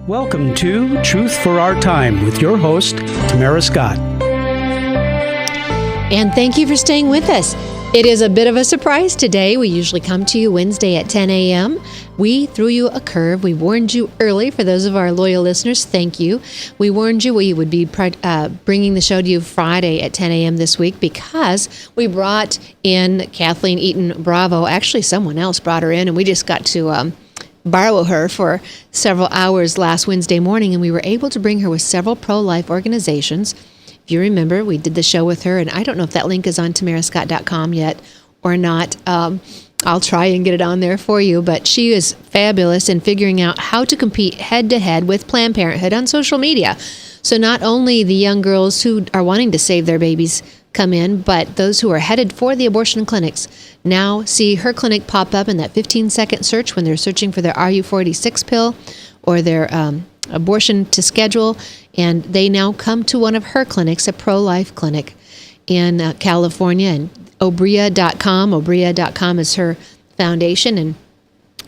Welcome to Truth for Our Time with your host, Tamara Scott. And thank you for staying with us. It is a bit of a surprise today. We usually come to you Wednesday at 10 a.m. We threw you a curve. We warned you early. For those of our loyal listeners, thank you. We warned you we would be bringing the show to you Friday at 10 a.m. this week because we brought in Kathleen Eaton Bravo. Actually, someone else brought her in, and we just got to borrow her for several hours last Wednesday morning, and we were able to bring her with several pro-life organizations. If you remember, we did the show with her, and I don't know if that link is on tamarascott.com yet or not. I'll try and get it on there for you, but she is fabulous in figuring out how to compete head-to-head with Planned Parenthood on social media. So not only the young girls who are wanting to save their babies come in, but those who are headed for the abortion clinics now see her clinic pop up in that 15-second search when they're searching for their RU46 pill or their abortion to schedule, and they now come to one of her clinics, a pro-life clinic in California, and Obria.com is her foundation, and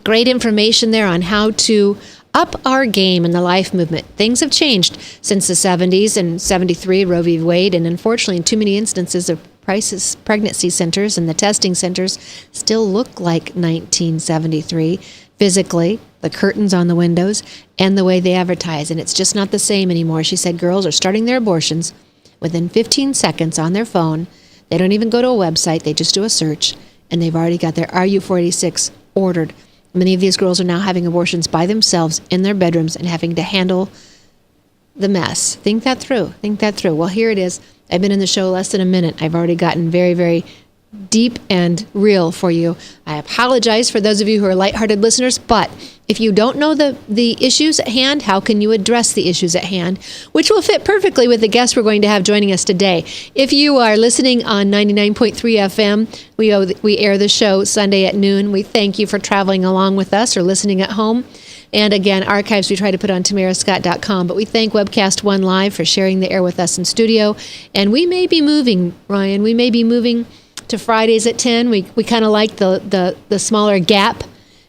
great information there on how to up our game in the life movement. Things have changed since the 70s and 73, Roe v. Wade, and unfortunately in too many instances of pregnancy centers and the testing centers still look like 1973 physically, the curtains on the windows, and the way they advertise. And it's just not the same anymore. She said girls are starting their abortions within 15 seconds on their phone. They don't even go to a website. They just do a search, and they've already got their RU46 ordered. Many of these girls are now having abortions by themselves in their bedrooms and having to handle the mess. Think that through. Well, here it is. I've been in the show less than a minute. I've already gotten very, very deep and real for you. I apologize for those of you who are lighthearted listeners, but if you don't know the issues at hand, how can you address the issues at hand, which will fit perfectly with the guest we're going to have joining us today. If you are listening on 99.3 FM, we air the show Sunday at noon. We thank you for traveling along with us or listening at home. And again, archives we try to put on tamarascott.com, but we thank Webcast One Live for sharing the air with us in studio. And we may be moving, Ryan, to Fridays at 10. We kind of like the smaller gap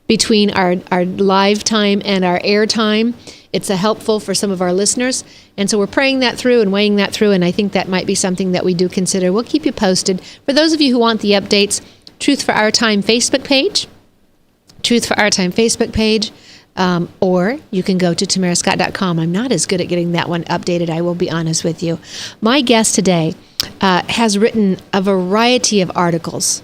between our live time and our air time. It's helpful for some of our listeners. And so we're praying that through and weighing that through, and I think that might be something that we do consider. We'll keep you posted. For those of you who want the updates, Truth for Our Time Facebook page, or you can go to tamarascott.com. I'm not as good at getting that one updated, I will be honest with you. My guest today has written a variety of articles.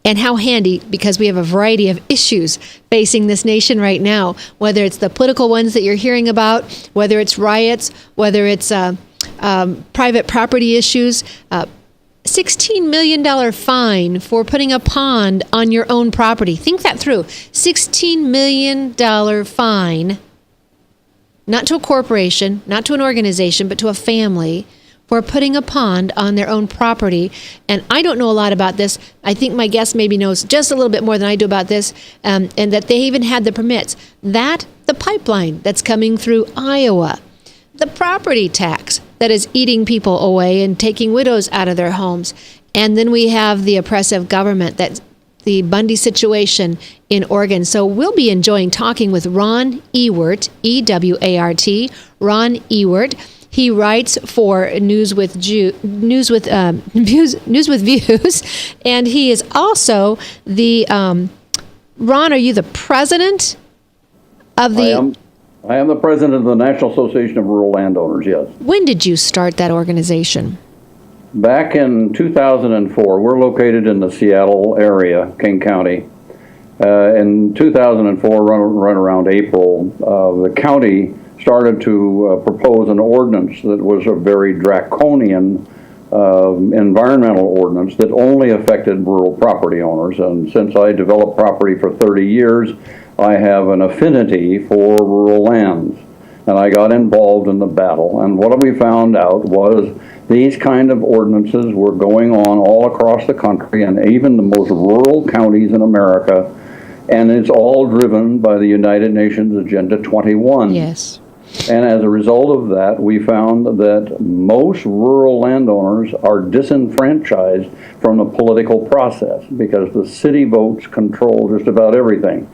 And how handy, because we have a variety of issues facing this nation right now, whether it's the political ones that you're hearing about, whether it's riots, whether it's private property issues, $16 million fine for putting a pond on your own property. Think that through. $16 million fine, not to a corporation, not to an organization, but to a family, for putting a pond on their own property. And I don't know a lot about this. I think my guest maybe knows just a little bit more than I do about this, and that they even had the permits. The pipeline that's coming through Iowa, the property tax that is eating people away and taking widows out of their homes. And then we have the oppressive government, that's the Bundy situation in Oregon. So we'll be enjoying talking with Ron Ewart, E-W-A-R-T, Ron Ewart. He writes for News with Views, and he is also the Ron. Are you the president of the? I am the president of the National Association of Rural Landowners. Yes. When did you start that organization? Back in 2004. We're located in the Seattle area, King County. In 2004, run around April, the county started to propose an ordinance that was a very draconian environmental ordinance that only affected rural property owners. And since I developed property for 30 years, I have an affinity for rural lands. And I got involved in the battle. And what we found out was these kind of ordinances were going on all across the country and even the most rural counties in America. And it's all driven by the United Nations Agenda 21. Yes. And as a result of that, we found that most rural landowners are disenfranchised from the political process because the city votes control just about everything.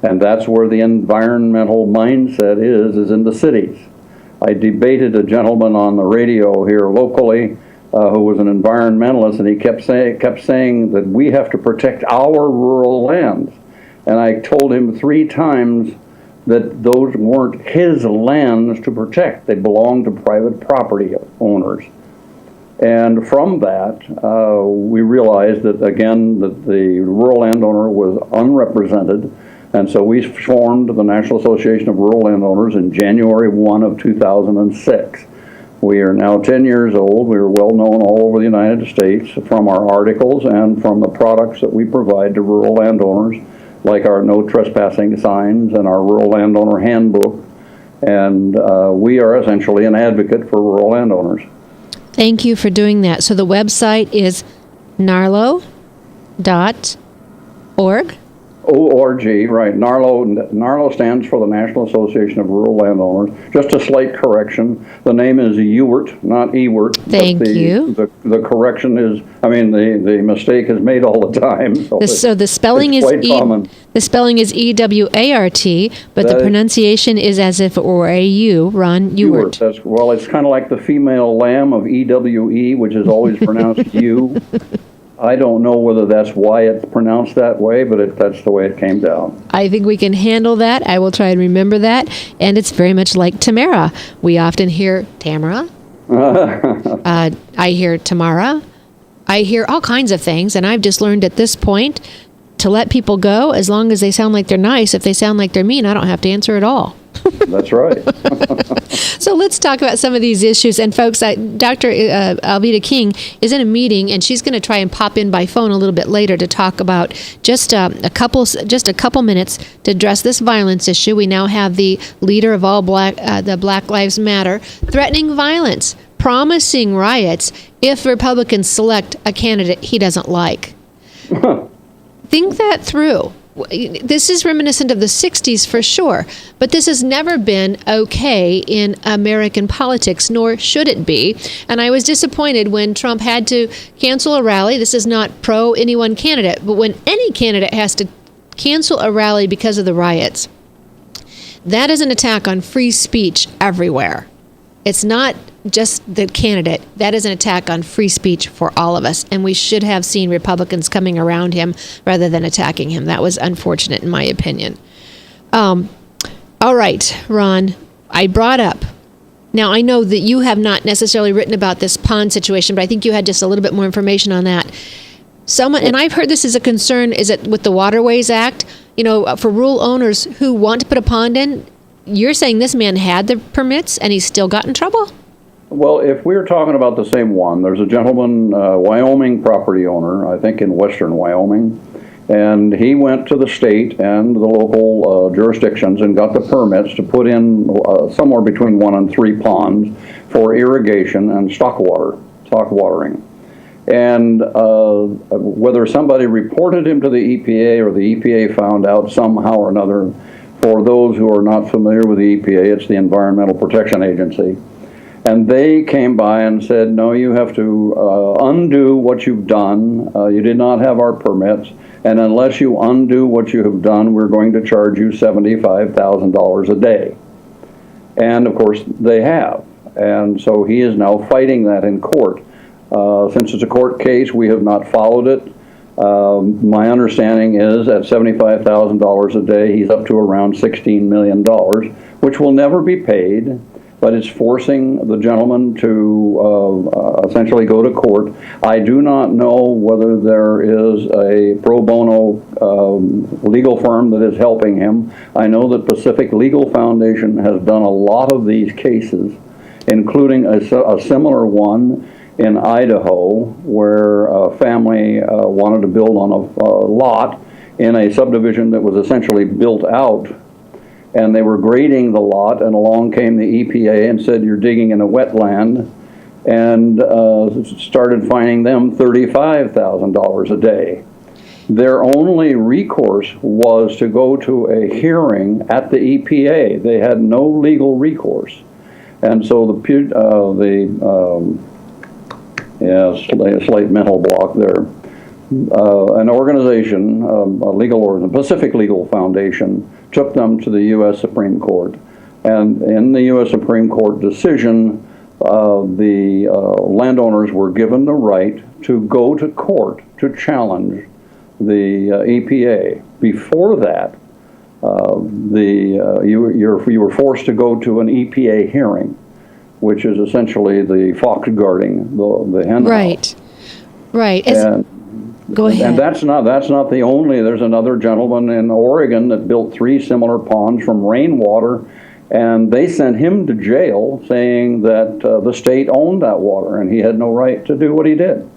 And that's where the environmental mindset is in the cities. I debated a gentleman on the radio here locally who was an environmentalist, and he kept saying that we have to protect our rural lands. And I told him 3 times that those weren't his lands to protect. They belonged to private property owners. And from that, we realized that, again, that the rural landowner was unrepresented. And so we formed the National Association of Rural Landowners in January 1 of 2006. We are now 10 years old. We are well known all over the United States from our articles and from the products that we provide to rural landowners, like our no trespassing signs and our rural landowner handbook. And we are essentially an advocate for rural landowners. Thank you for doing that. So the website is narlo.org. ORG, right. NARLO stands for the National Association of Rural Landowners. Just a slight correction. The name is Ewart, not Ewart. Thank you. The correction is, the mistake is made all the time. So the spelling is the spelling is E-W-A-R-T, but the pronunciation is as if it were a U. Ron Ewart. It's kind of like the female lamb of E-W-E, which is always pronounced U. I don't know whether that's why it's pronounced that way, but that's the way it came down. I think we can handle that. I will try and remember that. And it's very much like Tamara. We often hear Tamara. I hear Tamara. I hear all kinds of things. And I've just learned at this point to let people go as long as they sound like they're nice. If they sound like they're mean, I don't have to answer at all. That's right. So let's talk about some of these issues. And folks, Dr. Alveda King is in a meeting, and she's going to try and pop in by phone a little bit later to talk about just a couple minutes to address this violence issue. We now have the leader of all the Black Lives Matter threatening violence, promising riots if Republicans select a candidate he doesn't like. Think that through. This is reminiscent of the 60s for sure, but this has never been okay in American politics, nor should it be. And I was disappointed when Trump had to cancel a rally. This is not pro any one candidate, but when any candidate has to cancel a rally because of the riots, that is an attack on free speech everywhere. It's not just the candidate. That is an attack on free speech for all of us. And we should have seen Republicans coming around him rather than attacking him. That was unfortunate in my opinion. All right, Ron, I brought up. Now, I know that you have not necessarily written about this pond situation, but I think you had just a little bit more information on that. And I've heard this is a concern, is it with the Waterways Act, for rural owners who want to put a pond in. You're saying this man had the permits and he's still got in trouble? Well, if we're talking about the same one, there's a gentleman, Wyoming property owner, I think in western Wyoming, and he went to the state and the local jurisdictions and got the permits to put in somewhere between 1 and 3 ponds for irrigation and stock watering. And whether somebody reported him to the EPA or the EPA found out somehow or another, for those who are not familiar with the EPA, it's the Environmental Protection Agency. And they came by and said, no, you have to undo what you've done. You did not have our permits. And unless you undo what you have done, we're going to charge you $75,000 a day. And of course, they have. And so he is now fighting that in court. Since it's a court case, we have not followed it. My understanding is at $75,000 a day, he's up to around $16 million, which will never be paid, but it's forcing the gentleman to essentially go to court. I do not know whether there is a pro bono legal firm that is helping him. I know that Pacific Legal Foundation has done a lot of these cases, including a similar one in Idaho, where a family wanted to build on a lot in a subdivision that was essentially built out, and they were grading the lot, and along came the EPA and said, you're digging in a wetland, and started fining them $35,000 a day. Their only recourse was to go to a hearing at the EPA. They had no legal recourse. And so slight mental block there. an organization, a legal organization, Pacific Legal Foundation, took them to the U.S. Supreme Court. And in the U.S. Supreme Court decision, the landowners were given the right to go to court to challenge the EPA. Before that, you were forced to go to an EPA hearing, which is essentially the fox guarding the hen house. Right. Go ahead. And that's not the only. There's another gentleman in Oregon that built 3 similar ponds from rainwater, and they sent him to jail, saying that the state owned that water and he had no right to do what he did.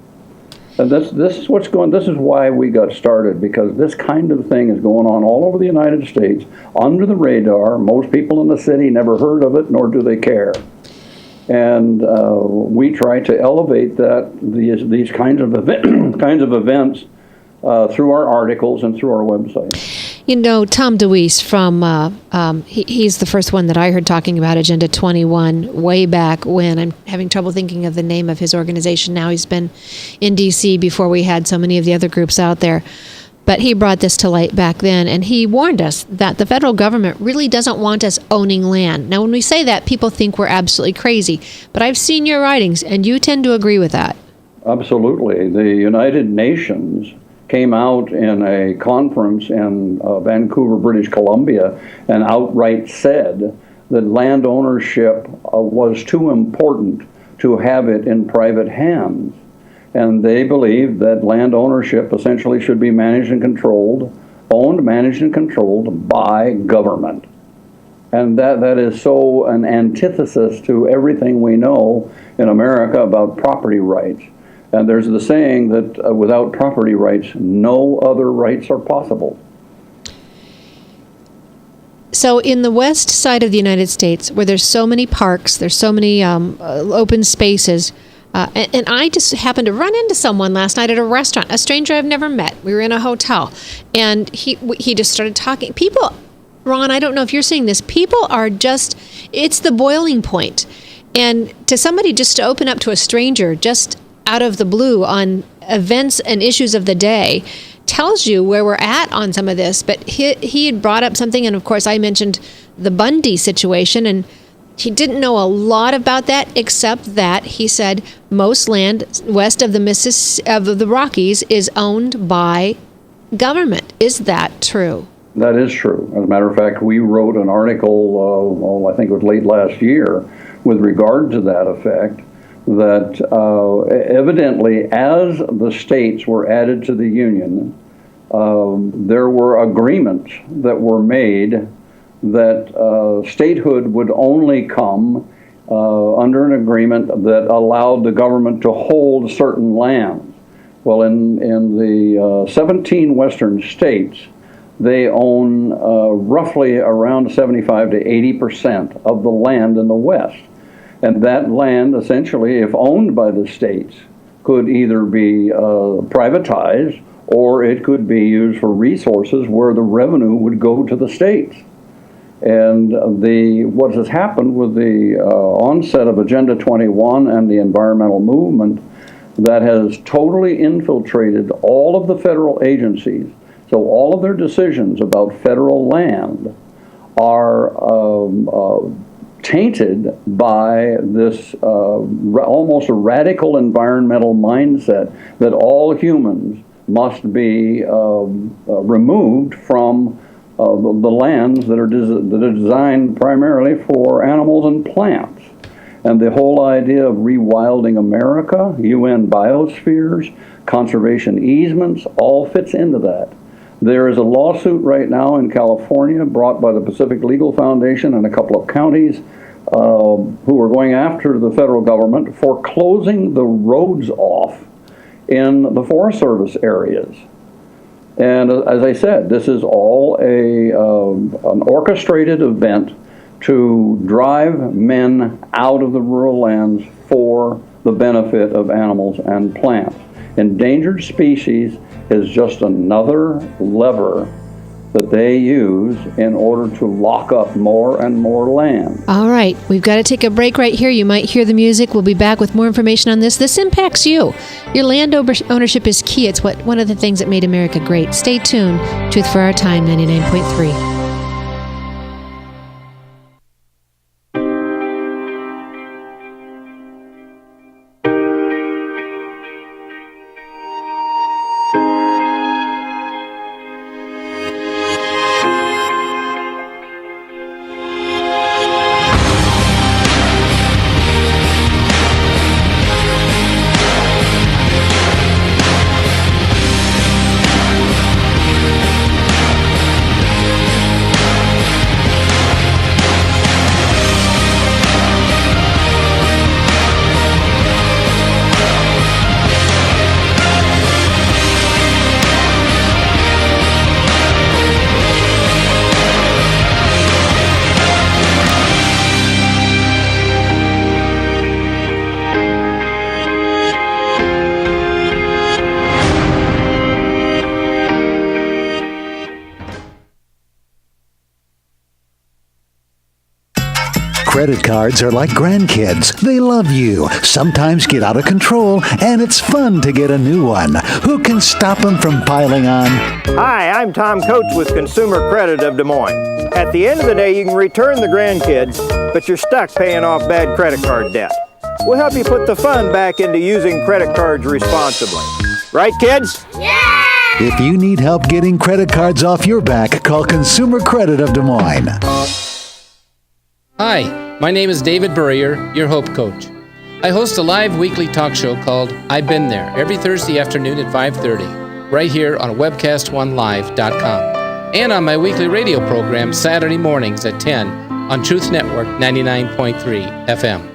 And this is what's going. This is why we got started, because this kind of thing is going on all over the United States, under the radar. Most people in the city never heard of it, nor do they care. And we try to elevate these kinds of events through our articles and through our website. You know, Tom DeWeese from, he's the first one that I heard talking about Agenda 21 way back when. I'm having trouble thinking of the name of his organization now. He's been in D.C. before we had so many of the other groups out there. But he brought this to light back then, and he warned us that the federal government really doesn't want us owning land. Now, when we say that, people think we're absolutely crazy. But I've seen your writings, and you tend to agree with that. Absolutely. The United Nations came out in a conference in Vancouver, British Columbia, and outright said that land ownership was too important to have it in private hands. And they believe that land ownership essentially should be managed and controlled, owned, managed, and controlled by government. And that is so an antithesis to everything we know in America about property rights. And there's the saying that without property rights, no other rights are possible. So in the west side of the United States, where there's so many parks, there's so many open spaces, and I just happened to run into someone last night at a restaurant, a stranger I've never met. We were in a hotel, and he just started talking. People, Ron, I don't know if you're seeing this, people are just, it's the boiling point. And to somebody just to open up to a stranger just out of the blue on events and issues of the day tells you where we're at on some of this. But he had brought up something, and of course I mentioned the Bundy situation, and he didn't know a lot about that, except that he said most land west of the Rockies is owned by government. Is that true? That is true. As a matter of fact, we wrote an article, I think it was late last year, with regard to that effect, that evidently as the states were added to the Union, there were agreements that were made that statehood would only come under an agreement that allowed the government to hold certain lands. Well, in the 17 western states, they own roughly around 75 to 80% of the land in the West. And that land, essentially, if owned by the states, could either be privatized or it could be used for resources where the revenue would go to the states. And what has happened with the onset of Agenda 21 and the environmental movement, that has totally infiltrated all of the federal agencies. So all of their decisions about federal land are tainted by this almost a radical environmental mindset that all humans must be removed from the lands that are designed primarily for animals and plants. And the whole idea of rewilding America, UN biospheres, conservation easements, all fits into that. There is a lawsuit right now in California brought by the Pacific Legal Foundation and a couple of counties who are going after the federal government for closing the roads off in the Forest Service areas. And as I said, this is all an orchestrated event to drive men out of the rural lands for the benefit of animals and plants. Endangered species is just another lever that they use in order to lock up more and more land. All right, we've got to take a break right here. You might hear the music. We'll be back with more information on this. This impacts you. Your land ownership is key. It's one of the things that made America great. Stay tuned. Truth for Our Time, 99.3. Credit cards are like grandkids. They love you, sometimes get out of control, and it's fun to get a new one. Who can stop them from piling on? Hi, I'm Tom Coates with Consumer Credit of Des Moines. At the end of the day, you can return the grandkids, but you're stuck paying off bad credit card debt. We'll help you put the fun back into using credit cards responsibly. Right, kids? Yeah! If you need help getting credit cards off your back, call Consumer Credit of Des Moines. Hi, my name is David Burrier, your Hope Coach. I host a live weekly talk show called I've Been There every Thursday afternoon at 5:30, right here on webcast1live.com, and on my weekly radio program Saturday mornings at 10 on Truth Network 99.3 FM.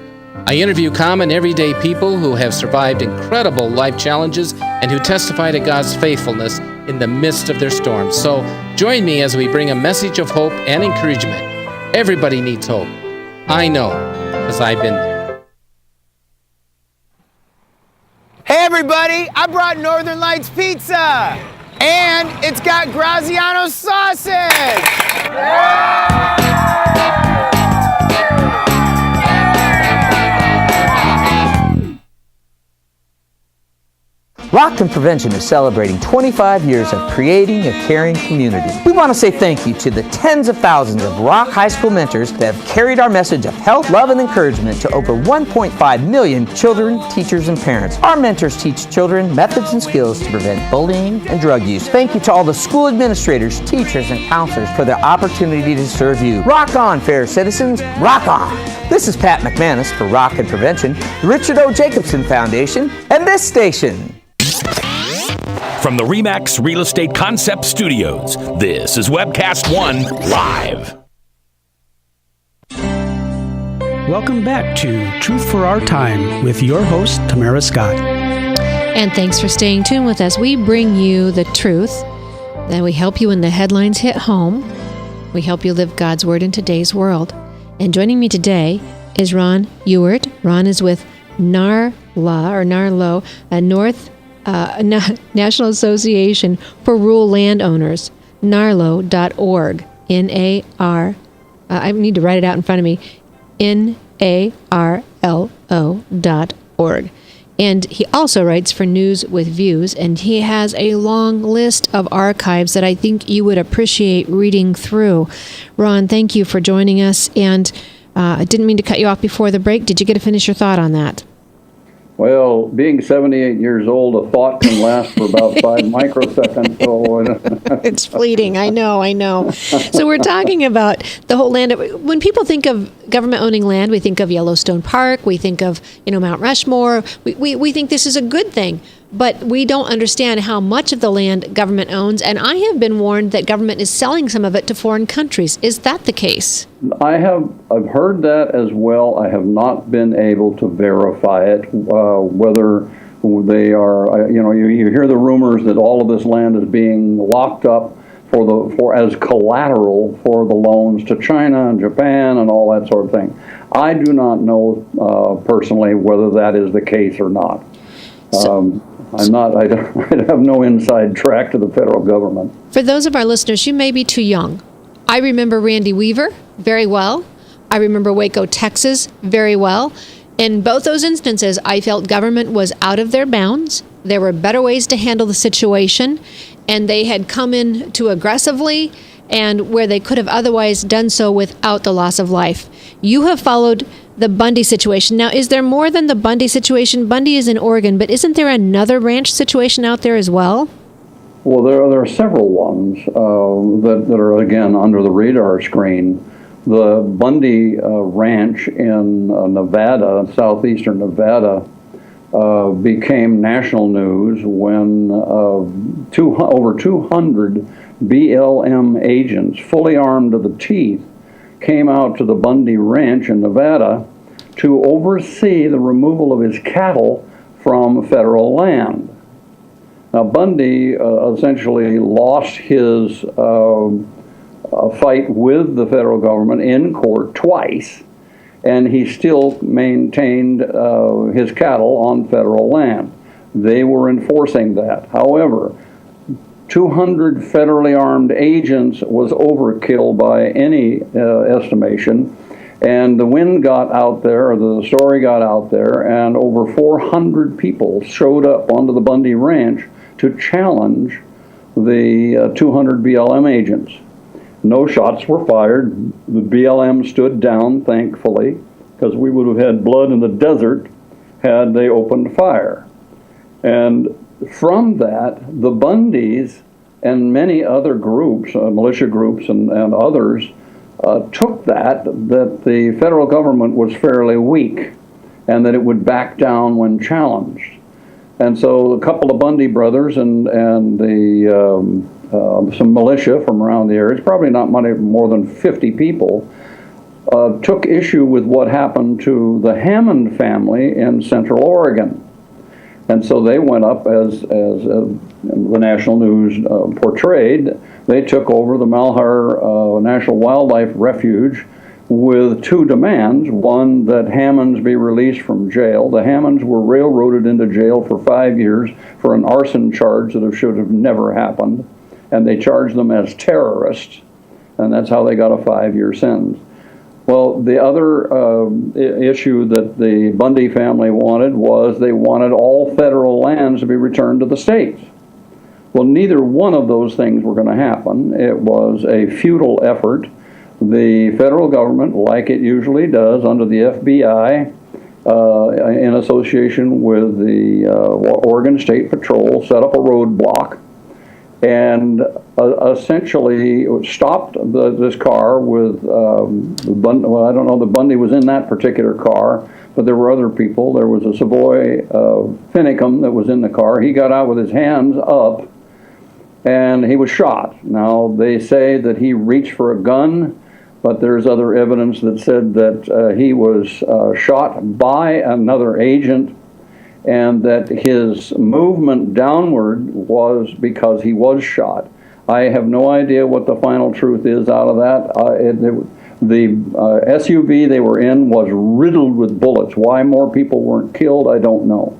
I interview common everyday people who have survived incredible life challenges and who testify to God's faithfulness in the midst of their storms. So join me as we bring a message of hope and encouragement. Everybody needs hope. I know, because I've been there. Hey everybody, I brought Northern Lights Pizza! And it's got Graziano sausage! Rock and Prevention is celebrating 25 years of creating a caring community. We want to say thank you to the tens of thousands of Rock High School mentors that have carried our message of health, love, and encouragement to over 1.5 million children, teachers, and parents. Our mentors teach children methods and skills to prevent bullying and drug use. Thank you to all the school administrators, teachers, and counselors for the opportunity to serve you. Rock on, fair citizens, rock on! This is Pat McManus for Rock and Prevention, the Richard O. Jacobson Foundation, and this station. From the RE/MAX Real Estate Concept Studios, this is Webcast One Live. Welcome back to Truth for Our Time with your host, Tamara Scott. And thanks for staying tuned with us. We bring you the truth, then we help you when the headlines hit home. We help you live God's Word in today's world. And joining me today is Ron Ewart. Ron is with NARLO, National Association for Rural Landowners, narlo.org, I need to write it out in front of me, NARLO.org. And he also writes for News with Views, and he has a long list of archives that I think you would appreciate reading through. Ron, thank you for joining us, and I didn't mean to cut you off before the break. Did you get to finish your thought on that? Well, being 78 years old, a thought can last for about 5 microseconds. So it's fleeting. I know. So we're talking about the whole land. When people think of government owning land, we think of Yellowstone Park. We think of, Mount Rushmore. We think this is a good thing. But we don't understand how much of the land government owns. And I have been warned that government is selling some of it to foreign countries. Is that the case? I've heard that as well. I have not been able to verify it, whether they are, you hear the rumors that all of this land is being locked up for as collateral for the loans to China and Japan and all that sort of thing. I do not know personally whether that is the case or not. I have no inside track to the federal government. For those of our listeners, you may be too young. I remember Randy Weaver very well. I remember Waco, Texas very well. In both those instances, I felt government was out of their bounds. There were better ways to handle the situation, and they had come in too aggressively and where they could have otherwise done so without the loss of life. You have followed the Bundy situation. Now, is there more than the Bundy situation? Bundy is in Oregon, but isn't there another ranch situation out there as well? Well, there are several ones that are, again, under the radar screen. The Bundy Ranch in Nevada, southeastern Nevada, became national news when over 200 BLM agents, fully armed to the teeth, came out to the Bundy Ranch in Nevada to oversee the removal of his cattle from federal land. Now, Bundy essentially lost his fight with the federal government in court twice, and he still maintained his cattle on federal land. They were enforcing that. However, 200 federally armed agents was overkill by any estimation, and the wind got out there, or the story got out there, and over 400 people showed up onto the Bundy Ranch to challenge the 200 BLM agents. No shots were fired. The BLM stood down, thankfully, because we would have had blood in the desert had they opened fire. And from that, the Bundys and many other groups, militia groups and others, took that the federal government was fairly weak and that it would back down when challenged. And so a couple of Bundy brothers and some militia from around the area, it's probably not more than 50 people, took issue with what happened to the Hammond family in Central Oregon. And so they went up, as the national news portrayed, they took over the Malheur National Wildlife Refuge with two demands. One, that Hammonds be released from jail. The Hammonds were railroaded into jail for 5 years for an arson charge that should have never happened. And they charged them as terrorists, and that's how they got a 5-year sentence. Well, the other issue that the Bundy family wanted was they wanted all federal lands to be returned to the states. Well, neither one of those things were going to happen. It was a futile effort. The federal government, like it usually does under the FBI, in association with the Oregon State Patrol, set up a roadblock and essentially stopped this car with Bundy. Well, I don't know, the Bundy was in that particular car, but there were other people. There was a Savoy Finicum that was in the car. He got out with his hands up, and he was shot. Now, they say that he reached for a gun, but there's other evidence that said that he was shot by another agent, and that his movement downward was because he was shot. I have no idea what the final truth is out of that. The SUV they were in was riddled with bullets. Why more people weren't killed, I don't know.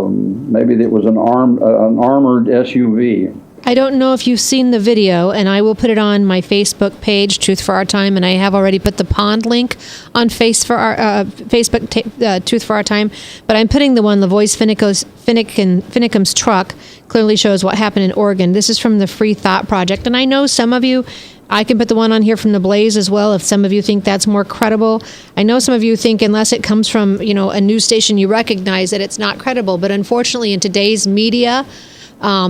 Maybe it was an armored SUV. I don't know if you've seen the video, and I will put it on my Facebook page, Truth for Our Time, and I have already put the pond link on Facebook, Truth for Our Time, but I'm putting the one, LaVoy's Finicum's truck, clearly shows what happened in Oregon. This is from the Free Thought Project, and I know some of you, I can put the one on here from the Blaze as well, if some of you think that's more credible. I know some of you think unless it comes from, a news station you recognize that it's not credible, but unfortunately in today's media,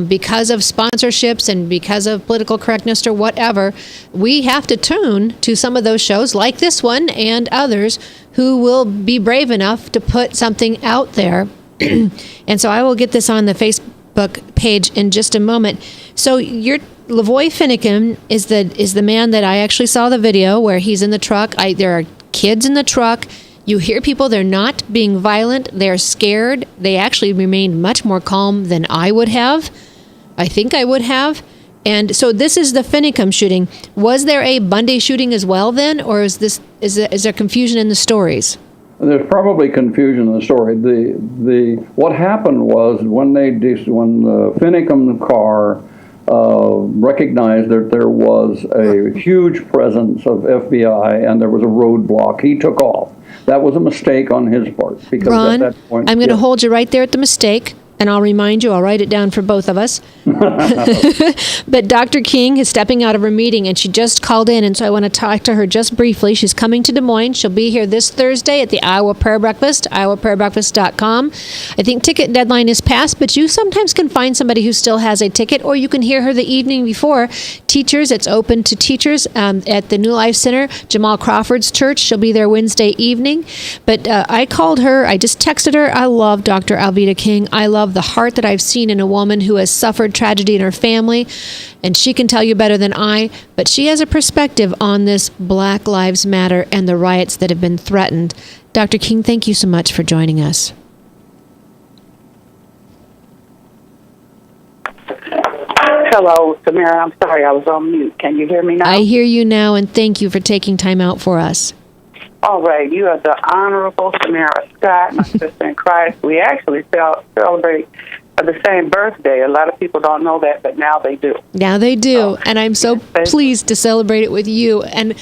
because of sponsorships and because of political correctness or whatever, we have to tune to some of those shows like this one and others who will be brave enough to put something out there. And so I will get this on the Facebook page in just a moment. So LaVoy Finicum is the man that I actually saw the video where he's in the truck. There are kids in the truck. You hear people, they're not being violent, they're scared. They actually remained much more calm than I would have. I think I would have. And so this is the Finicum shooting. Was there a Bundy shooting as well then, or is there confusion in the stories? There's probably confusion in the story. What happened was when the Finicum car recognized that there was a huge presence of FBI and there was a roadblock, he took off. That was a mistake on his part because Ron, at that point, I'm going to hold you right there at the mistake. And I'll remind you, I'll write it down for both of us. But Dr. King is stepping out of her meeting, and she just called in, and so I want to talk to her just briefly. She's coming to Des Moines. She'll be here this Thursday at the Iowa Prayer Breakfast, iowaprayerbreakfast.com. I think ticket deadline is passed, but you sometimes can find somebody who still has a ticket, or you can hear her the evening before. Teachers, it's open to teachers at the New Life Center, Jamal Crawford's church. She'll be there Wednesday evening. But I called her. I just texted her. I love Dr. Alveda King. I love the heart that I've seen in a woman who has suffered tragedy in her family, and she can tell you better than I, but she has a perspective on this Black Lives Matter and the riots that have been threatened. Dr. King, thank you so much for joining us. Hello, Tamara. I'm sorry, I was on mute. Can you hear me now? I hear you now, and thank you for taking time out for us. All right, you are the Honorable Tamara Scott, my sister in Christ. We actually celebrate the same birthday. A lot of people don't know that, but now they do. Now they do, and I'm so pleased to celebrate it with you. And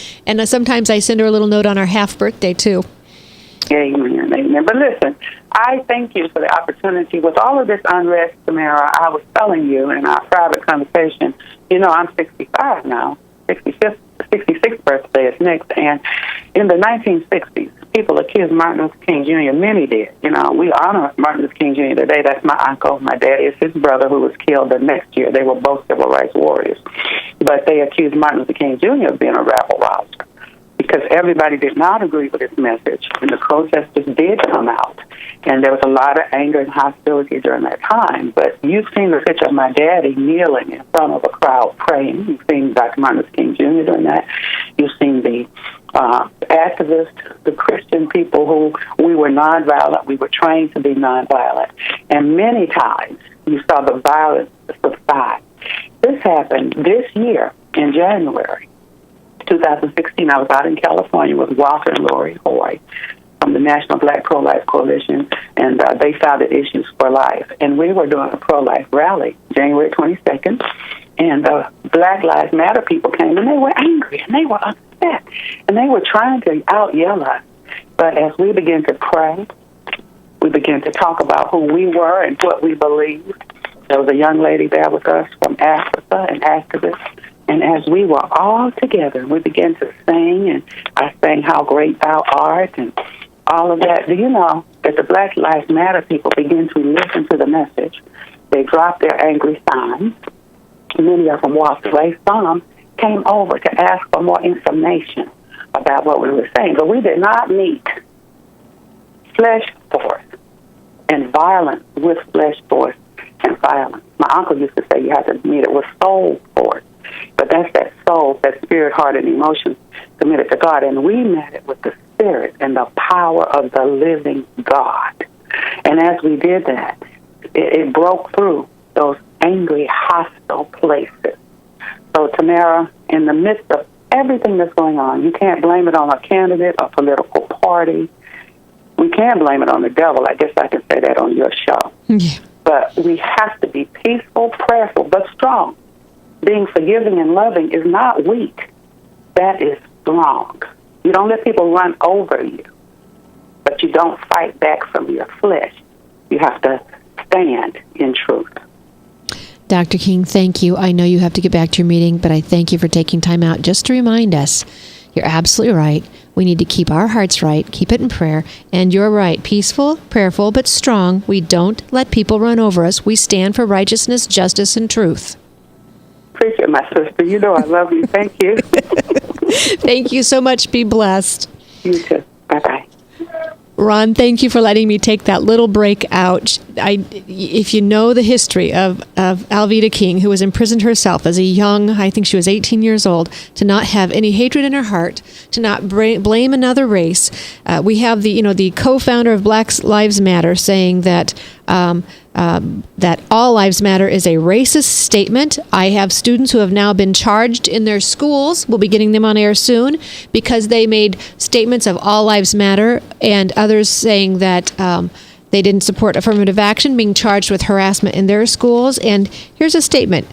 sometimes I send her a little note on our half birthday, too. Amen, amen. But listen, I thank you for the opportunity. With all of this unrest, Tamara, I was telling you in our private conversation, you know, I'm 65 now, 66th birthday is next, and in the 1960s, people accused Martin Luther King Jr., many did. You know, we honor Martin Luther King Jr. today. That's my uncle. My dad is his brother who was killed the next year. They were both civil rights warriors. But they accused Martin Luther King Jr. of being a rabble-rouser because everybody did not agree with his message, and the protesters did come out. And there was a lot of anger and hostility during that time. But you've seen the picture of my daddy kneeling in front of a crowd praying. You've seen Dr. Martin Luther King Jr. doing that. You've seen the activists, the Christian people who we were nonviolent. We were trained to be nonviolent. And many times you saw the violence subside. This happened this year in January 2016. I was out in California with Walter and Lori Hoy from the National Black Pro-Life Coalition, and they founded Issues for Life. And we were doing a pro-life rally January 22nd, and the Black Lives Matter people came, and they were angry, and they were upset, and they were trying to out-yell us. But as we began to pray, we began to talk about who we were and what we believed. There was a young lady there with us from Africa, an activist, and as we were all together, we began to sing, and I sang How Great Thou Art, and all of that. Do you know that the Black Lives Matter people began to listen to the message? They dropped their angry signs. Many of them walked away. Some came over to ask for more information about what we were saying. But we did not meet flesh force and violence with flesh force and violence. My uncle used to say you have to meet it with soul force. But that's that soul, that spirit, heart, and emotions committed to God. And we met it with the spirit and the power of the living God. And as we did that, it broke through those angry, hostile places. So, Tamara, in the midst of everything that's going on, you can't blame it on a candidate, a political party. We can blame it on the devil. I guess I can say that on your show. Yeah. But we have to be peaceful, prayerful, but strong. Being forgiving and loving is not weak. That is strong. You don't let people run over you, but you don't fight back from your flesh. You have to stand in truth. Dr. King, thank you. I know you have to get back to your meeting, but I thank you for taking time out just to remind us. You're absolutely right. We need to keep our hearts right, keep it in prayer. And you're right, peaceful, prayerful, but strong. We don't let people run over us. We stand for righteousness, justice, and truth. Appreciate my sister. You know I love you. Thank you. Thank you so much. Be blessed. You too. Bye-bye. Ron, thank you for letting me take that little break out. If you know the history of Alveda King, who was imprisoned herself as a young, I think she was 18 years old, to not have any hatred in her heart, to not blame another race. We have the co-founder of Black Lives Matter saying that that all lives matter is a racist statement. I have students who have now been charged in their schools. We'll be getting them on air soon because they made statements of all lives matter, and others saying that they didn't support affirmative action, being charged with harassment in their schools. And here's a statement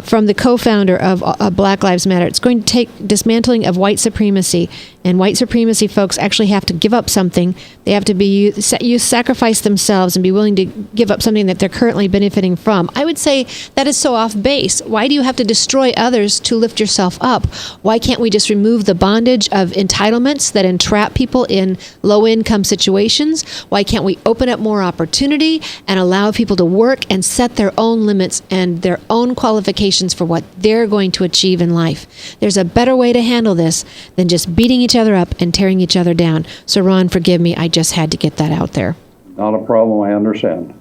from the co-founder of Black Lives Matter. It's going to take dismantling of white supremacy, and white supremacy folks actually have to give up something. They have to sacrifice themselves and be willing to give up something that they're currently benefiting from. I would say that is so off base. Why do you have to destroy others to lift yourself up? Why can't we just remove the bondage of entitlements that entrap people in low-income situations? Why can't we open up more opportunity and allow people to work and set their own limits and their own qualifications for what they're going to achieve in life? There's a better way to handle this than just beating each other up and tearing each other down. So, Ron, forgive me. I just had to get that out there. Not a problem. I understand.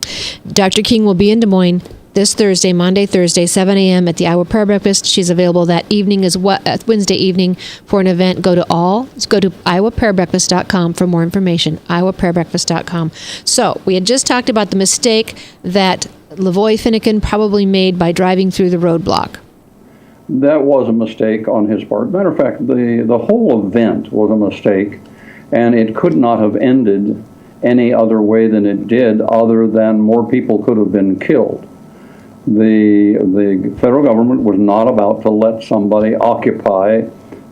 Dr. King will be in Des Moines this Thursday, Monday, Thursday, 7 a.m. at the Iowa Prayer Breakfast. She's available that evening as well, Wednesday evening for an event. Go to iowaprayerbreakfast.com for more information. iowaprayerbreakfast.com. So we had just talked about the mistake that Lavoy Finnegan probably made by driving through the roadblock. That was a mistake on his part. Matter of fact, the whole event was a mistake, and it could not have ended any other way than it did, other than more people could have been killed. The federal government was not about to let somebody occupy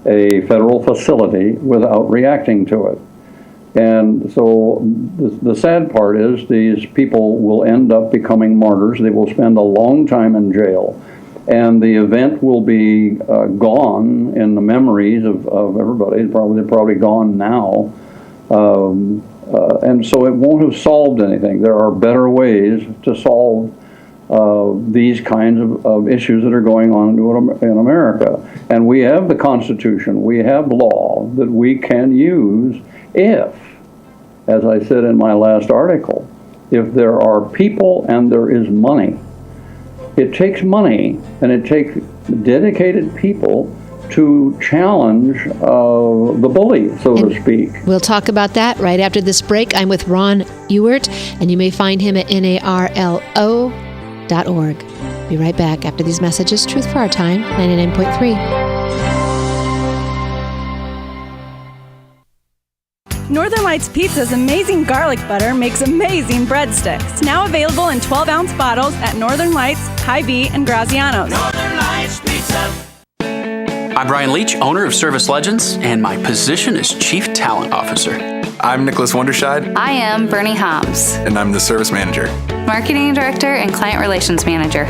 a federal facility without reacting to it. And so the sad part is these people will end up becoming martyrs. They will spend a long time in jail. And the event will be gone in the memories of everybody. They're probably gone now. And so it won't have solved anything. There are better ways to solve these kinds of issues that are going on in America. And we have the Constitution, we have law that we can use if, as I said in my last article, if there are people and there is money. It takes money and it takes dedicated people to challenge the bully, so to speak. We'll talk about that right after this break. I'm with Ron Ewart, and you may find him at narlo.org. Be right back after these messages. Truth for Our Time, 99.3. Northern Lights Pizza's amazing garlic butter makes amazing breadsticks. Now available in 12-ounce bottles at Northern Lights, Hy-Vee, and Graziano's. Northern Lights Pizza. I'm Brian Leach, owner of Service Legends, and my position is Chief Talent Officer. I'm Nicholas Wonderscheid. I am Bernie Hobbs. And I'm the Service Manager. Marketing Director and Client Relations Manager.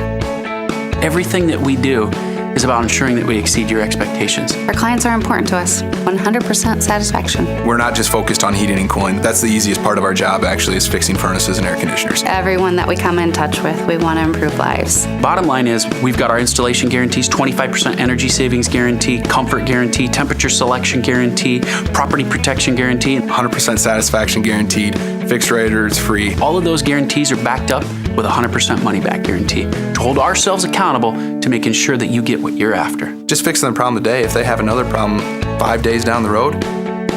Everything that we do is about ensuring that we exceed your expectations. Our clients are important to us. 100% satisfaction. We're not just focused on heating and cooling. That's the easiest part of our job, actually, is fixing furnaces and air conditioners. Everyone that we come in touch with, we want to improve lives. Bottom line is, we've got our installation guarantees, 25% energy savings guarantee, comfort guarantee, temperature selection guarantee, property protection guarantee. 100% satisfaction guaranteed, fixed rate or it's free. All of those guarantees are backed up with a 100% money back guarantee to hold ourselves accountable to making sure that you get what you're after. Just fixing the problem today. If they have another problem 5 days down the road,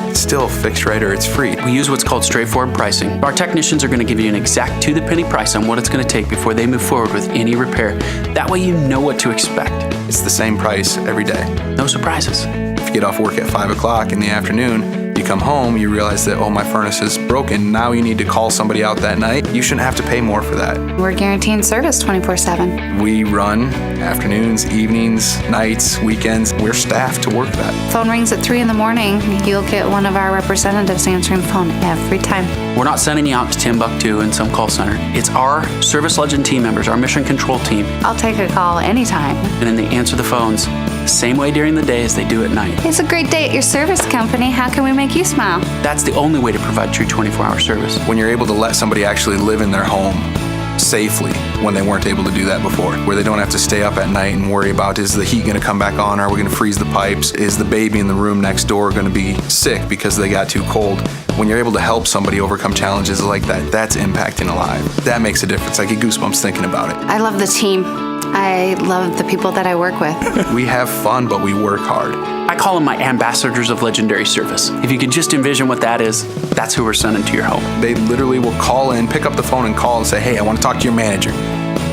it's still fixed rate or it's free. We use what's called straightforward pricing. Our technicians are going to give you an exact to-the-penny price on what it's going to take before they move forward with any repair. That way you know what to expect. It's the same price every day. No surprises. If you get off work at 5 o'clock in the afternoon, you come home, you realize that, oh, my furnace is broken. Now you need to call somebody out that night. You shouldn't have to pay more for that. We're guaranteeing service 24/7. We run afternoons, evenings, nights, weekends. We're staffed to work that. Phone rings at 3 in the morning. You'll get one of our representatives answering the phone every time. We're not sending you out to Timbuktu in some call center. It's our Service Legend team members, our mission control team. I'll take a call anytime. And then they answer the phones the same way during the day as they do at night. It's a great day at your service company. How can we make you smile? That's the only way to provide true 24-hour service. When you're able to let somebody actually live in their home safely when they weren't able to do that before, where they don't have to stay up at night and worry about, is the heat going to come back on? Are we going to freeze the pipes? Is the baby in the room next door going to be sick because they got too cold? When you're able to help somebody overcome challenges like that, that's impacting a life. That makes a difference. I get goosebumps thinking about it. I love the team. I love the people that I work with. We have fun, but we work hard. I call them my ambassadors of legendary service. If you could just envision what that is, that's who we're sending to your home. They literally will call in, pick up the phone and call and say, hey, I want to talk to your manager.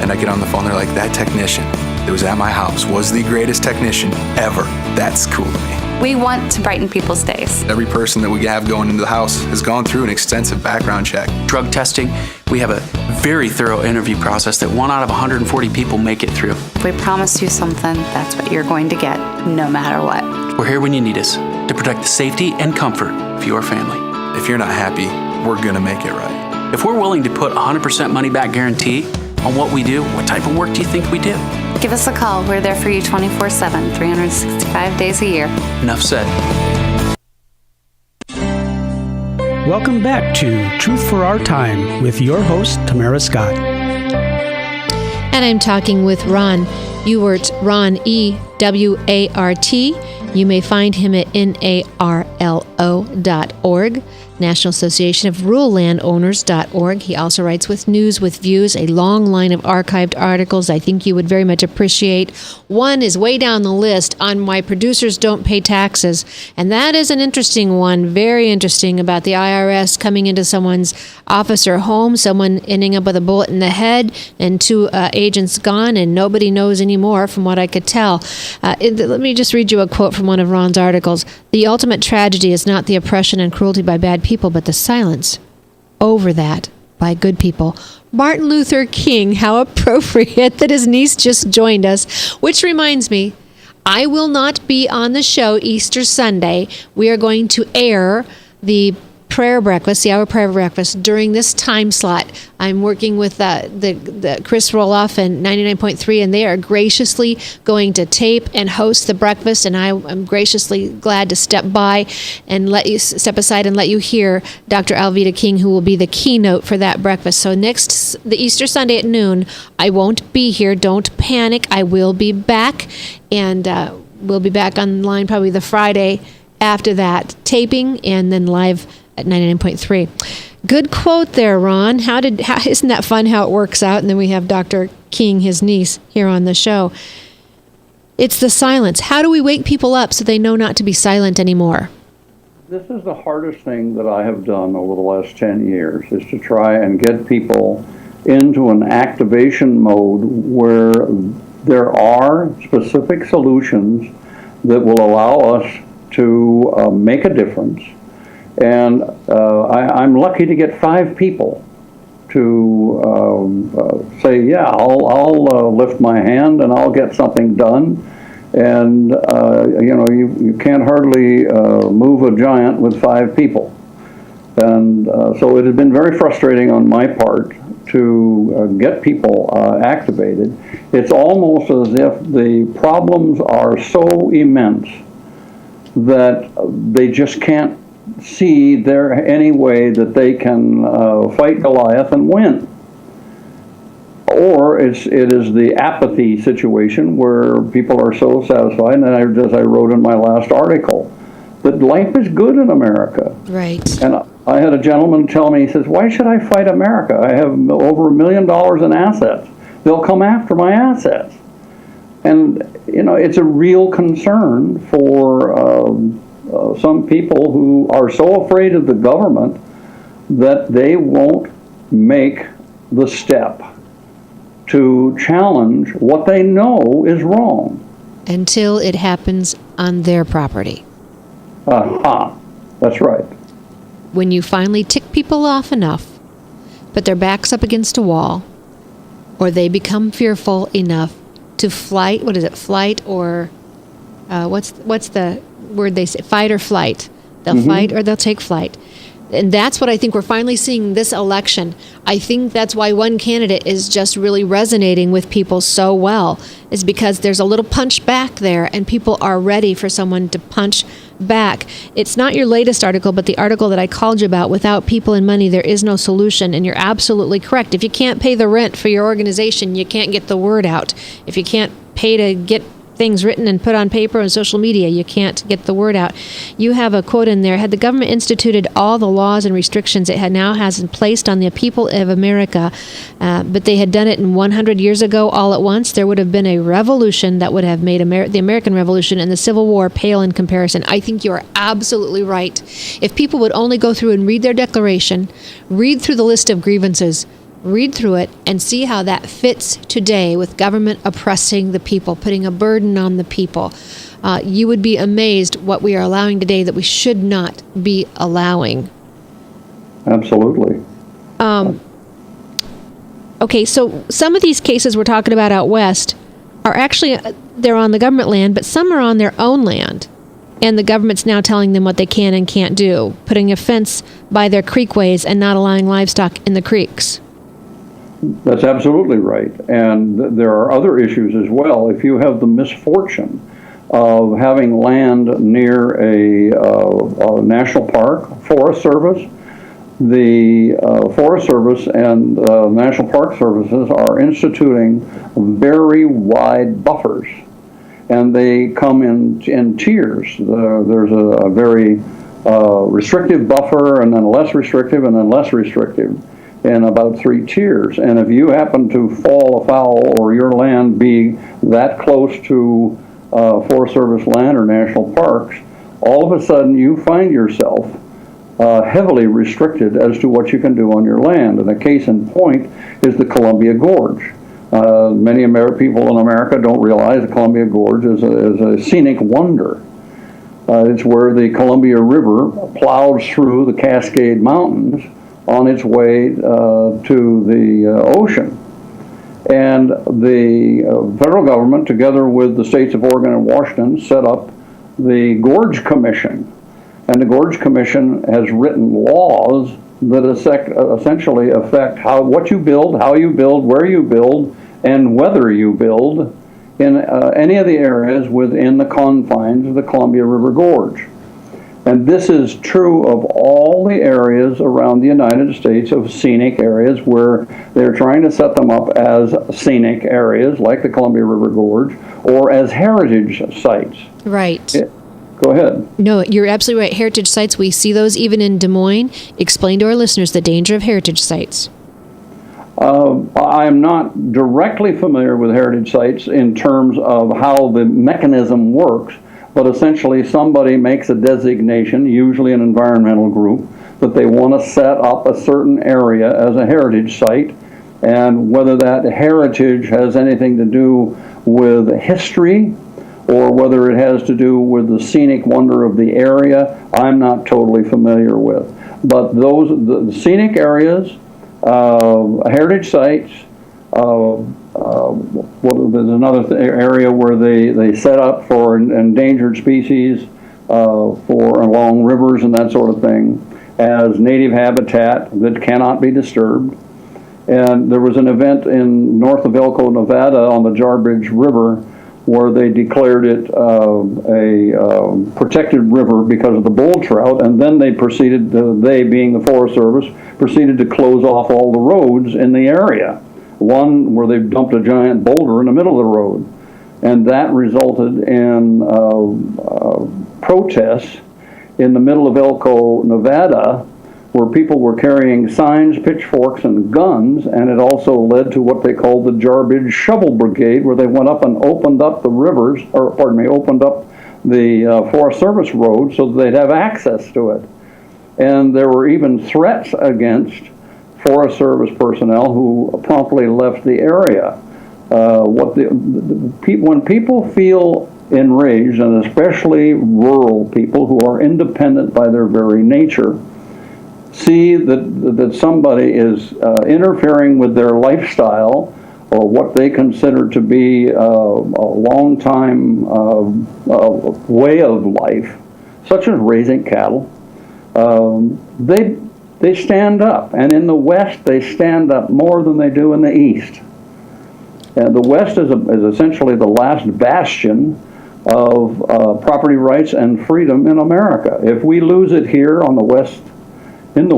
And I get on the phone, they're like, that technician that was at my house was the greatest technician ever. That's cool to me. We want to brighten people's days. Every person that we have going into the house has gone through an extensive background check. Drug testing, we have a very thorough interview process that 1 out of 140 people make it through. If we promise you something, that's what you're going to get, no matter what. We're here when you need us to protect the safety and comfort of your family. If you're not happy, we're going to make it right. If we're willing to put 100% money back guarantee on what we do, what type of work do you think we do? Give us a call. We're there for you 24/7, 365 days a year. Enough said. Welcome back to Truth for Our Time with your host, Tamara Scott. And I'm talking with Ron Ewart, Ron, E-W-A-R-T. You may find him at NARLO.org, National Association of Rural Landowners.org. He also writes with News with Views, a long line of archived articles I think you would very much appreciate. One is way down the list on why producers don't pay taxes, and that is an interesting one, very interesting, about the IRS coming into someone's office or home, someone ending up with a bullet in the head, and 2 agents gone, and nobody knows anymore from what I could tell. Let me just read you a quote from one of Ron's articles. The ultimate tragedy is not the oppression and cruelty by bad people, but the silence over that by good people. Martin Luther King, how appropriate that his niece just joined us, which reminds me, I will not be on the show Easter Sunday. We are going to air the prayer breakfast, the hour prayer breakfast, during this time slot. I'm working with the Chris Roloff and 99.3, and they are graciously going to tape and host the breakfast, and I'm graciously glad to step aside and let you hear Dr. Alveda King, who will be the keynote for that breakfast. So the Easter Sunday at noon, I won't be here. Don't panic. I will be back, and we'll be back online probably the Friday after that, taping and then live at 99.3. Good quote there, Ron. Isn't that fun how it works out? And then we have Dr. King, his niece, here on the show. It's the silence. How do we wake people up so they know not to be silent anymore? This is the hardest thing that I have done over the last 10 years, is to try and get people into an activation mode where there are specific solutions that will allow us to make a difference. And I'm lucky to get 5 people to say, yeah, I'll lift my hand and I'll get something done. And, you can't hardly move a giant with 5 people. And so it has been very frustrating on my part to get people activated. It's almost as if the problems are so immense that they just can't see there any way that they can fight Goliath and win. Or it is the apathy situation where people are so satisfied, and as I wrote in my last article, that life is good in America. Right. And I had a gentleman tell me, he says, why should I fight America? I have over $1 million in assets. They'll come after my assets. And, it's a real concern for some people who are so afraid of the government that they won't make the step to challenge what they know is wrong. Until it happens on their property. That's right. When you finally tick people off enough, put their backs up against a wall, or they become fearful enough to flight, or what's the word they say, fight or flight. They'll fight or they'll take flight. And that's what I think we're finally seeing this election. I think that's why one candidate is just really resonating with people so well, is because there's a little punch back there and people are ready for someone to punch back. It's not your latest article, but the article that I called you about, without people and money, there is no solution. And you're absolutely correct. If you can't pay the rent for your organization, you can't get the word out. If you can't pay to get things written and put on paper and social media. You can't get the word out. You have a quote in there: had the government instituted all the laws and restrictions it now has placed on the people of America, but they had done it in 100 years ago all at once, there would have been a revolution that would have made the American Revolution and the Civil War pale in comparison. I think you are absolutely right. If people would only go through and read their declaration, read through the list of grievances, read through it, and see how that fits today with government oppressing the people, putting a burden on the people. You would be amazed what we are allowing today that we should not be allowing. Absolutely. Okay, so some of these cases we're talking about out west are actually, they're on the government land, but some are on their own land. And the government's now telling them what they can and can't do, putting a fence by their creekways and not allowing livestock in the creeks. That's absolutely right. And there are other issues as well. If you have the misfortune of having land near a national park, Forest Service, the Forest Service and National Park Services are instituting very wide buffers. And they come in tiers. There's a very restrictive buffer, and then less restrictive, and then less restrictive, in about 3 tiers. And if you happen to fall afoul, or your land be that close to Forest Service land or national parks, all of a sudden you find yourself heavily restricted as to what you can do on your land. And a case in point is the Columbia Gorge. Many people in America don't realize the Columbia Gorge is a scenic wonder. It's where the Columbia River plows through the Cascade Mountains on its way to the ocean. And the federal government, together with the states of Oregon and Washington, set up the Gorge Commission. And the Gorge Commission has written laws that essentially affect what you build, how you build, where you build, and whether you build in any of the areas within the confines of the Columbia River Gorge. And this is true of all the areas around the United States of scenic areas where they're trying to set them up as scenic areas like the Columbia River Gorge or as heritage sites. Right. Go ahead. No, you're absolutely right. Heritage sites, we see those even in Des Moines. Explain to our listeners the danger of heritage sites. I'm not directly familiar with heritage sites in terms of how the mechanism works, but essentially somebody makes a designation, usually an environmental group, that they want to set up a certain area as a heritage site, and whether that heritage has anything to do with history or whether it has to do with the scenic wonder of the area, I'm not totally familiar with. But the scenic areas, heritage sites, there's another area where they set up for endangered species, for along rivers and that sort of thing, as native habitat that cannot be disturbed. And there was an event in north of Elko, Nevada on the Jarbidge River where they declared it a protected river because of the bull trout, and then they proceeded, they being the Forest Service, proceeded to close off all the roads in the area. One where they dumped a giant boulder in the middle of the road. And that resulted in protests in the middle of Elko, Nevada, where people were carrying signs, pitchforks, and guns, and it also led to what they called the Jarbidge Shovel Brigade, where they went up and opened up the rivers, or pardon me, opened up the Forest Service road so that they'd have access to it. And there were even threats against Forest Service personnel who promptly left the area. When people feel enraged, and especially rural people who are independent by their very nature, see that somebody is interfering with their lifestyle or what they consider to be a long-time way of life, such as raising cattle, they stand up. And in the West, they stand up more than they do in the East. And the West is essentially the last bastion of property rights and freedom in America. If we lose it here in the West, then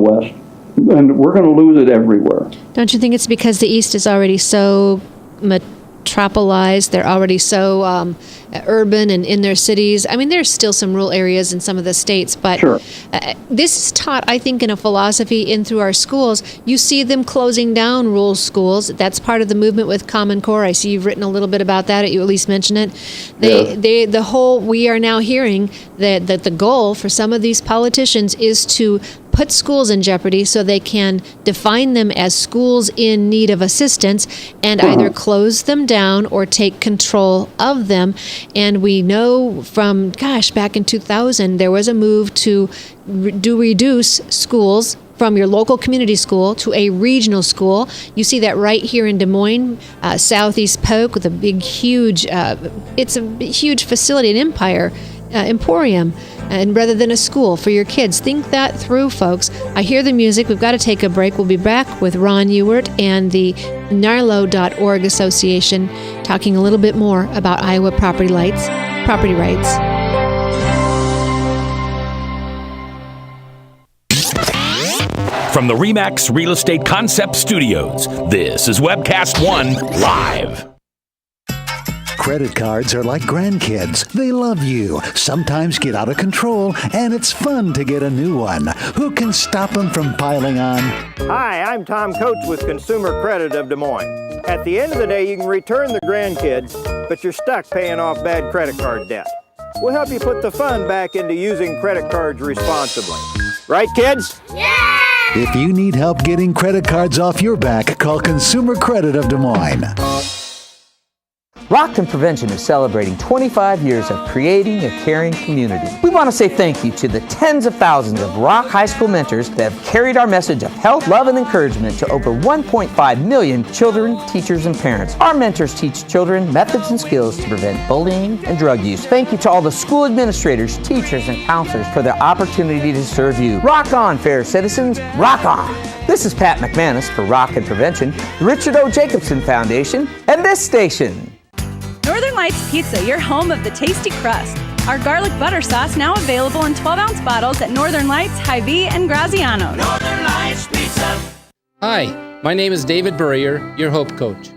we're going to lose it everywhere. Don't you think it's because the East is already so metropolized. They're already so urban and in their cities. I mean, there's still some rural areas in some of the states, but Sure. This is taught, I think, in a philosophy in through our schools. You see them closing down rural schools. That's part of the movement with Common Core. I see you've written a little bit about that. You at least mention it. We are now hearing that the goal for some of these politicians is to put schools in jeopardy so they can define them as schools in need of assistance and either close them down or take control of them. And we know from, back in 2000, there was a move to reduce schools from your local community school to a regional school. You see that right here in Des Moines, Southeast Polk, with a big, huge, it's a huge facility, an emporium, and rather than a school for your kids. Think that through, folks. I hear the music. We've got to take a break. We'll be back with Ron Ewart and the NARLO.org Association talking a little bit more about Iowa property rights. From the RE/MAX Real Estate Concept Studios, this is Webcast One Live. Credit cards are like grandkids. They love you, sometimes get out of control, and it's fun to get a new one. Who can stop them from piling on? Hi, I'm Tom Coates with Consumer Credit of Des Moines. At the end of the day, you can return the grandkids, but you're stuck paying off bad credit card debt. We'll help you put the fun back into using credit cards responsibly. Right, kids? Yeah! If you need help getting credit cards off your back, call Consumer Credit of Des Moines. Rockton Prevention is celebrating 25 years of creating a caring community. We want to say thank you to the tens of thousands of Rock High School mentors that have carried our message of health, love, and encouragement to over 1.5 million children, teachers, and parents. Our mentors teach children methods and skills to prevent bullying and drug use. Thank you to all the school administrators, teachers, and counselors for their opportunity to serve you. Rock on, fair citizens. Rock on. This is Pat McManus for Rockton Prevention, the Richard O. Jacobson Foundation, and this station. Northern Lights Pizza, your home of the tasty crust. Our garlic butter sauce now available in 12-ounce bottles at Northern Lights, Hy-Vee, and Graziano's. Northern Lights Pizza. Hi, my name is David Burrier, your Hope Coach.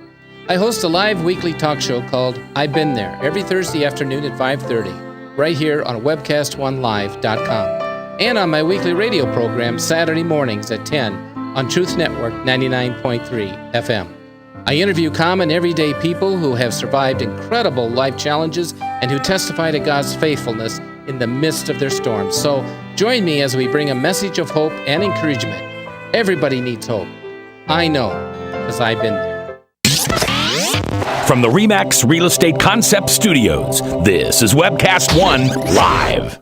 I host a live weekly talk show called I've Been There every Thursday afternoon at 5:30, right here on webcast1live.com, and on my weekly radio program Saturday mornings at 10 on Truth Network 99.3 FM. I interview common everyday people who have survived incredible life challenges and who testify to God's faithfulness in the midst of their storms. So join me as we bring a message of hope and encouragement. Everybody needs hope. I know, because I've been there. From the RE/MAX Real Estate Concept Studios, this is Webcast One Live.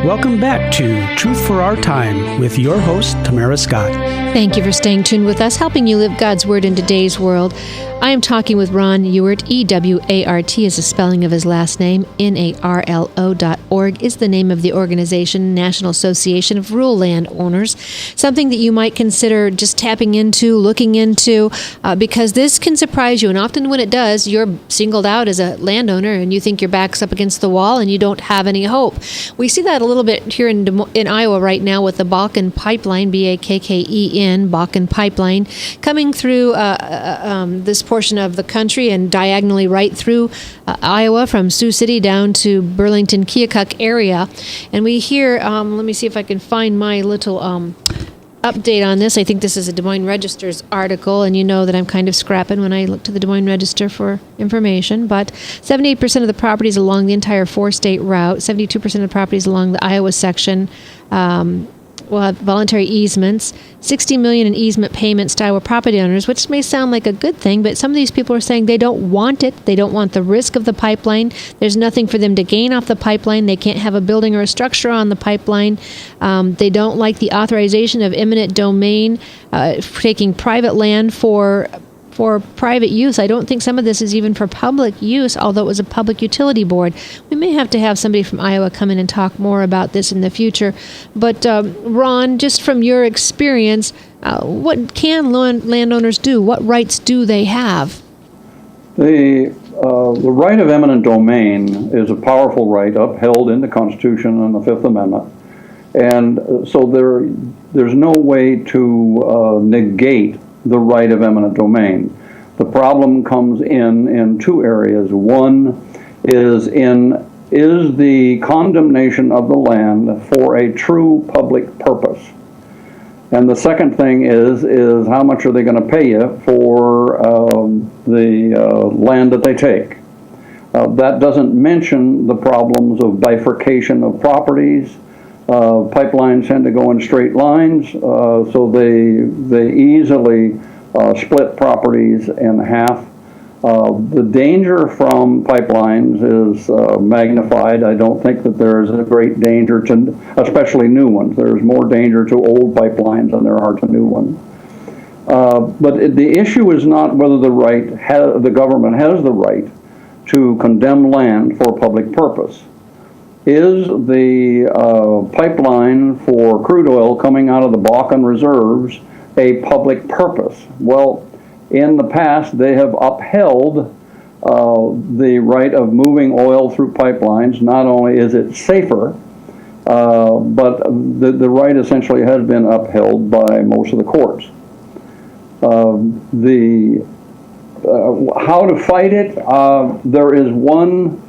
Welcome back to Truth for Our Time with your host, Tamara Scott. Thank you for staying tuned with us, helping you live God's Word in today's world. I am talking with Ron Ewart. Ewart is the spelling of his last name. NARLO.org is the name of the organization, National Association of Rural Landowners. Something that you might consider just tapping into, looking into, because this can surprise you. And often when it does, you're singled out as a landowner and you think your back's up against the wall and you don't have any hope. We see that a little bit here in Iowa right now with the Bakken Pipeline, Bakken, Bakken Pipeline, coming through this portion of the country and diagonally right through Iowa from Sioux City down to Burlington, Keokuk area. And we hear, let me see if I can find my little update on this. I think this is a Des Moines Register's article, and you know that I'm kind of scrapping when I look to the Des Moines Register for information, but 78% of the properties along the entire four-state route, 72% of the properties along the Iowa section will have voluntary easements, $60 million in easement payments to Iowa property owners, which may sound like a good thing, but some of these people are saying they don't want it. They don't want the risk of the pipeline. There's nothing for them to gain off the pipeline. They can't have a building or a structure on the pipeline. They don't like the authorization of eminent domain, taking private land for private use. I don't think some of this is even for public use, although it was a public utility board. We may have to have somebody from Iowa come in and talk more about this in the future. But Ron, just from your experience, what can landowners do? What rights do they have? The right of eminent domain is a powerful right upheld in the Constitution and the Fifth Amendment. And so there's no way to negate the right of eminent domain. The problem comes in two areas. One is the condemnation of the land for a true public purpose? And the second thing is how much are they going to pay you for the land that they take? That doesn't mention the problems of bifurcation of properties. Pipelines tend to go in straight lines, so they easily split properties in half. The danger from pipelines is magnified. I don't think that there is a great danger to, especially new ones. There's more danger to old pipelines than there are to new ones. But the issue is not whether the government has the right to condemn land for public purpose. Is the pipeline for crude oil coming out of the Bakken reserves a public purpose? Well, in the past, they have upheld the right of moving oil through pipelines. Not only is it safer, but the right essentially has been upheld by most of the courts. How to fight it? There is one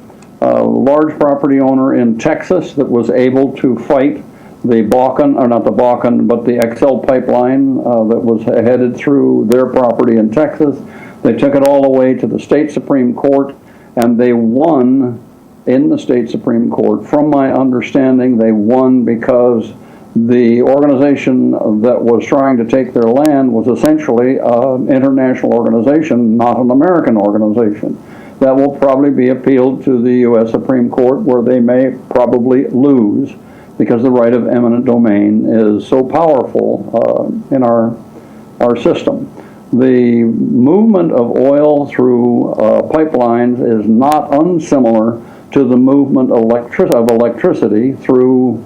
large property owner in Texas that was able to fight the Bakken, or not the Bakken, but the XL pipeline that was headed through their property in Texas. They took it all the way to the state Supreme Court, and they won in the state Supreme Court. From my understanding, they won because the organization that was trying to take their land was essentially an international organization, not an American organization. That will probably be appealed to the U.S. Supreme Court, where they may probably lose, because the right of eminent domain is so powerful in our system. The movement of oil through pipelines is not unsimilar to the movement of electricity through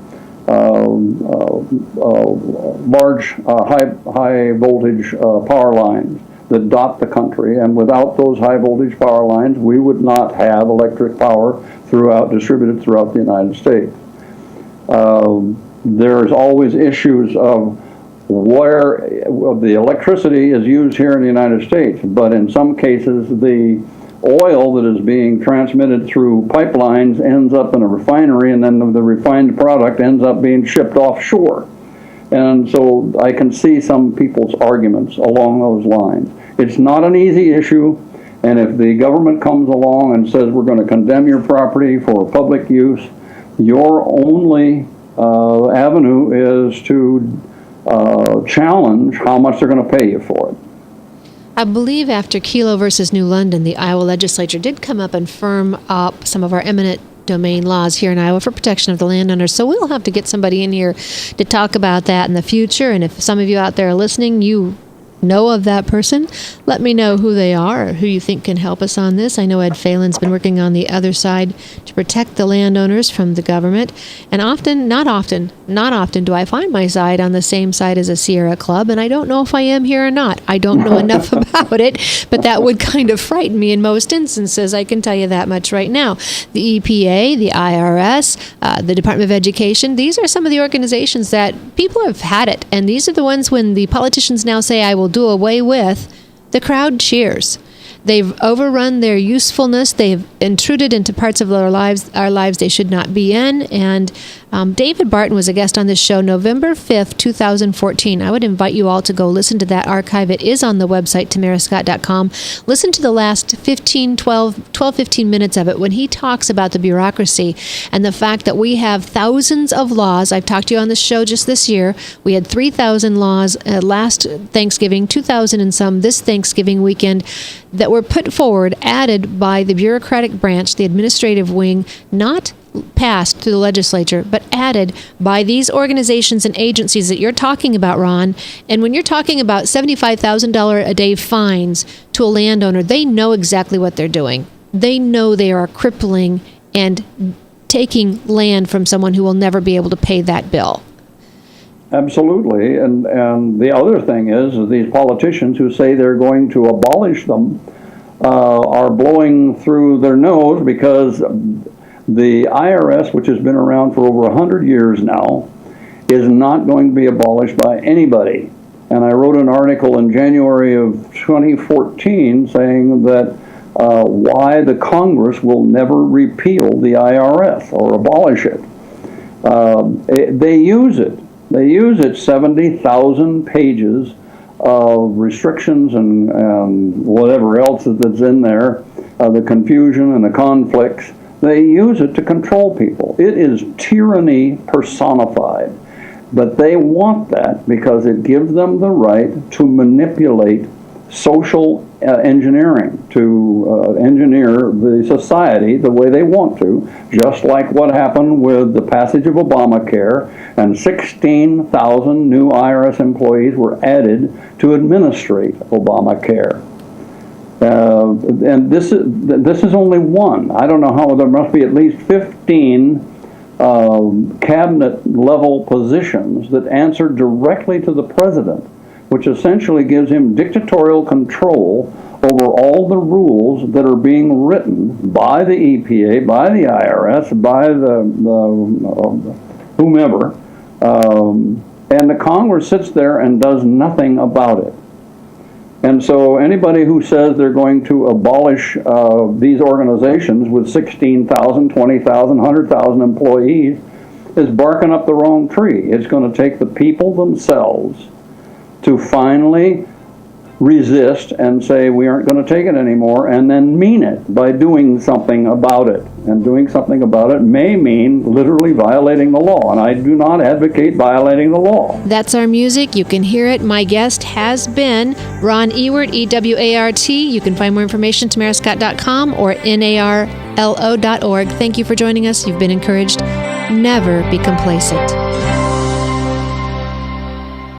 large high voltage power lines that dot the country. And without those high voltage power lines, we would not have electric power distributed throughout the United States. There's always issues of where the electricity is used here in the United States, but in some cases the oil that is being transmitted through pipelines ends up in a refinery, and then the refined product ends up being shipped offshore. And so I can see some people's arguments along those lines. It's not an easy issue, and if the government comes along and says we're going to condemn your property for public use, your only avenue is to challenge how much they're going to pay you for it. I believe after Kelo versus New London, the Iowa legislature did come up and firm up some of our eminent domain laws here in Iowa for protection of the landowners. So we'll have to get somebody in here to talk about that in the future. And if some of you out there are listening, you know of that person, let me know who they are or who you think can help us on this. I know Ed Phelan's been working on the other side to protect the landowners from the government. And not often do I find my side on the same side as a Sierra Club, and I don't know if I am here or not. I don't know enough about it, but that would kind of frighten me in most instances. I can tell you that much right now. The EPA, the IRS, the Department of Education, these are some of the organizations that people have had it, and these are the ones when the politicians now say, I will do away with, the crowd cheers. They've overrun their usefulness. They've intruded into parts of our lives they should not be in. And David Barton was a guest on this show November 5th, 2014. I would invite you all to go listen to that archive. It is on the website, tamarascott.com. Listen to the last 15 minutes of it when he talks about the bureaucracy and the fact that we have thousands of laws. I've talked to you on the show just this year. We had 3,000 laws last Thanksgiving, 2,000 and some this Thanksgiving weekend that were put forward, added by the bureaucratic branch, the administrative wing, not passed to the legislature, but added by these organizations and agencies that you're talking about, Ron. And when you're talking about $75,000 a day fines to a landowner, they know exactly what they're doing. They know they are crippling and taking land from someone who will never be able to pay that bill. Absolutely, and the other thing is these politicians who say they're going to abolish them are blowing through their nose, because the IRS, which has been around for over 100 years now, is not going to be abolished by anybody. And I wrote an article in January of 2014 saying that why the Congress will never repeal the IRS or abolish it. They use it. They use it 70,000 pages of restrictions and whatever else that's in there, the confusion and the conflicts. They use it to control people. It is tyranny personified. But they want that because it gives them the right to manipulate social engineering, to engineer the society the way they want to, just like what happened with the passage of Obamacare, and 16,000 new IRS employees were added to administrate Obamacare. And this is only one. I don't know how, there must be at least 15 cabinet level positions that answer directly to the president, which essentially gives him dictatorial control over all the rules that are being written by the EPA, by the IRS, by the whomever, and the Congress sits there and does nothing about it. And so anybody who says they're going to abolish these organizations with 16,000, 20,000, 100,000 employees is barking up the wrong tree. It's going to take the people themselves to finally resist and say we aren't going to take it anymore, and then mean it by doing something about it. And doing something about it may mean literally violating the law, and I do not advocate violating the law. That's our music. You can hear it. My guest has been Ron Ewart, EWART. You can find more information at tamarascott.com or narlo.org. Thank you for joining us. You've been encouraged. Never be complacent.